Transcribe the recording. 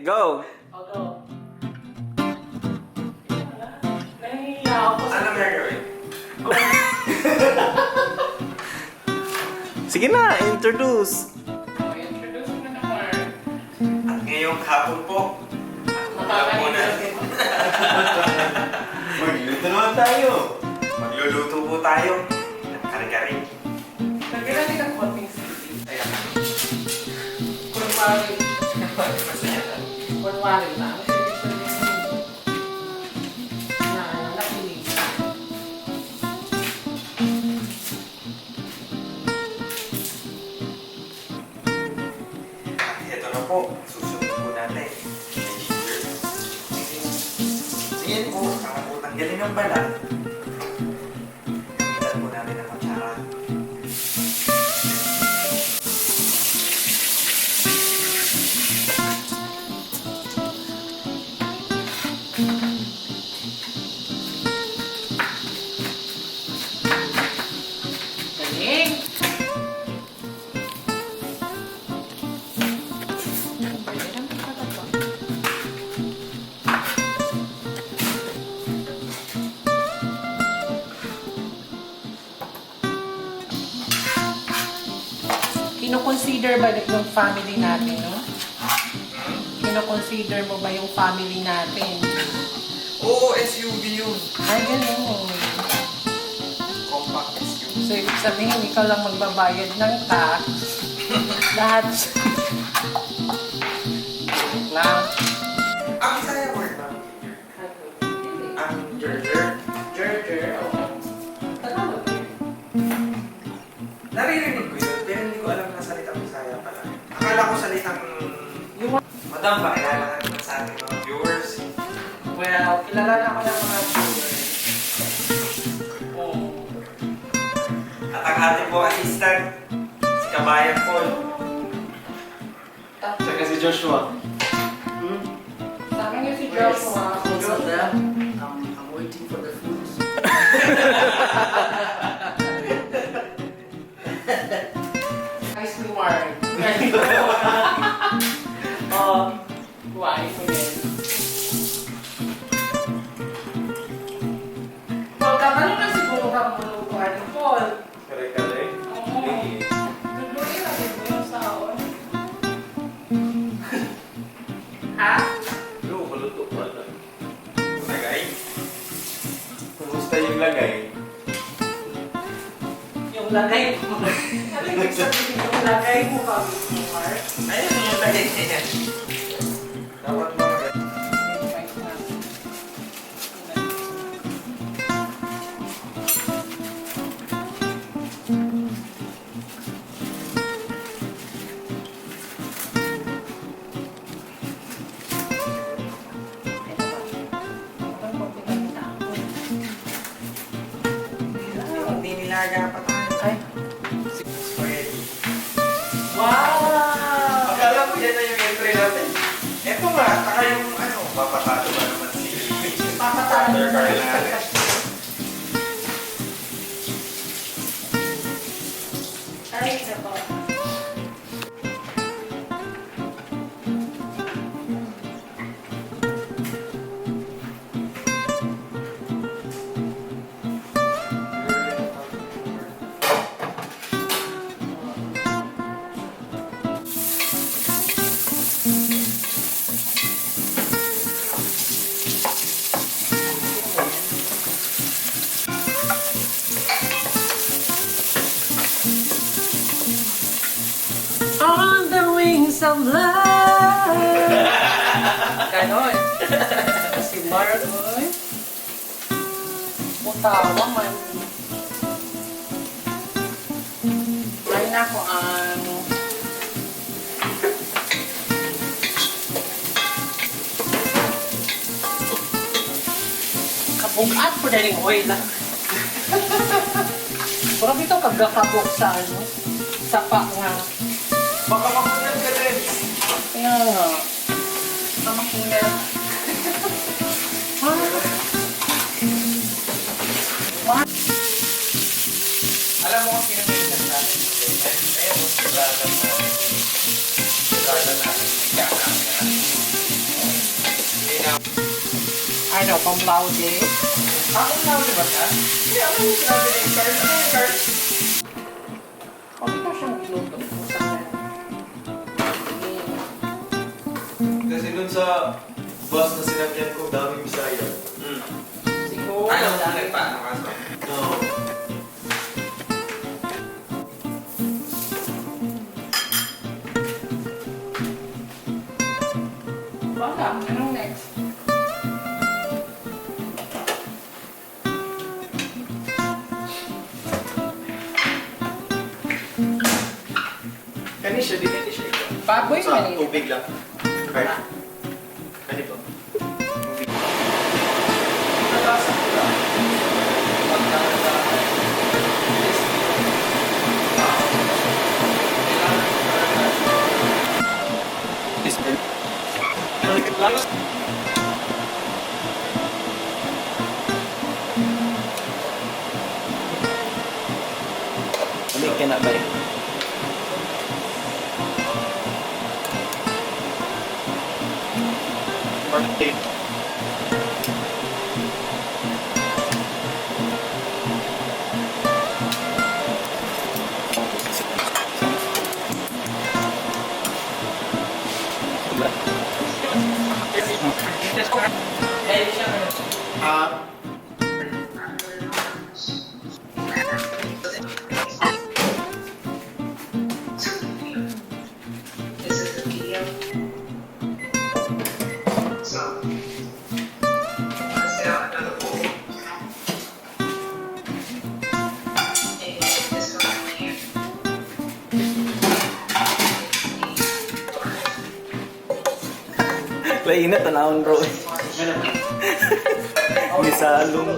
go! Ako. Nahihiya ako sa... Anong gagawin? Sige na, introduce! Oh, introduce mo naman. At ngayong hapon po, alam mo na, Magluluto naman tayo. magluluto po tayo ng kare-kare. Lagyan natin ng konting sili. Ayan. Kunwari. Masaya na. Kunwari lang. Na nakinig. Ito na po, susunod po natin. Ginger. Sige po, para po tanggalin ang balat. Gamitan po namin ang kutsara. Galing. Kino-consider ba yung family natin, no? Kino-consider mo ba yung family natin? Oo, SUV yun. Ay, ganun. Compact SUV. So, ibig sabihin, ikaw lang magbabayad ng tax. Lahat. lang. Ang Bisaya word ba? Ang Gerger. Gerger, oo. Tagalog. Naririnig ko yun, pero hindi ko alam na salitang Bisaya pala. Akala ko salitang... Yung Madam, pakilala ka naman sa ating mga viewers. well, kilala na ako ng mga viewers. Oo. At ang ating po assistant, si Kabayan Paul. Tsaka si Joshua. Sa akin yung si Joshua. Also there, I'm waiting for the food. Nice reward. Why? Magkakaroon na siguro kang bulukuhan ni Paul. Kare-kare. Oo. Luluin natin mo yung saon. Ha? Yo, maluto pa na. Tagay. Kumusta yung lagay? Yung lagay mo. Ano yung sabihin yung lagay mo ba, Mark? Ayun yung lagay niya. Dapat mga... Hindi nilaga pa tayo. Ay. Spaghetti. Wow! Akala ko yan na yung entry natin. Eto nga, saka yung ano, papatalo ba naman si... Papatalo Sir na Carl yung natin. Ay, nako. On the wings of love. Ganon. Si Mark, oy. Putawa man. Ay nako, kabugat po dahil yung oil lang. Pero dito kagakabog sa ano, sa pa nga. Baka makunan ka din. Kaya nga. Kamakinan. Alam mo kung sino may nagsasabi? Ayun, si Brother natin. Si Brother natin, yung camera. Ano, pamlaude? Ako na ulit ba siya? Hindi, ano yung sinabi ni Carl? Ano yung Carl? Kung ito siyang iluto, Kasi dun sa bus na sinakyan ko, daming Bisaya. siguro. Ano ang nagpaano ka to? No. Baka, anong next? Kani siya, di siya ikaw. Baboy Sa man tubig lang. Right? Kani ba? Tubig. Nalasa ko lang. Ano yung kinabay? Market. Ah, This is the video. So, let's get out another bowl. And this one here. lainat tanawon bro. Misalong.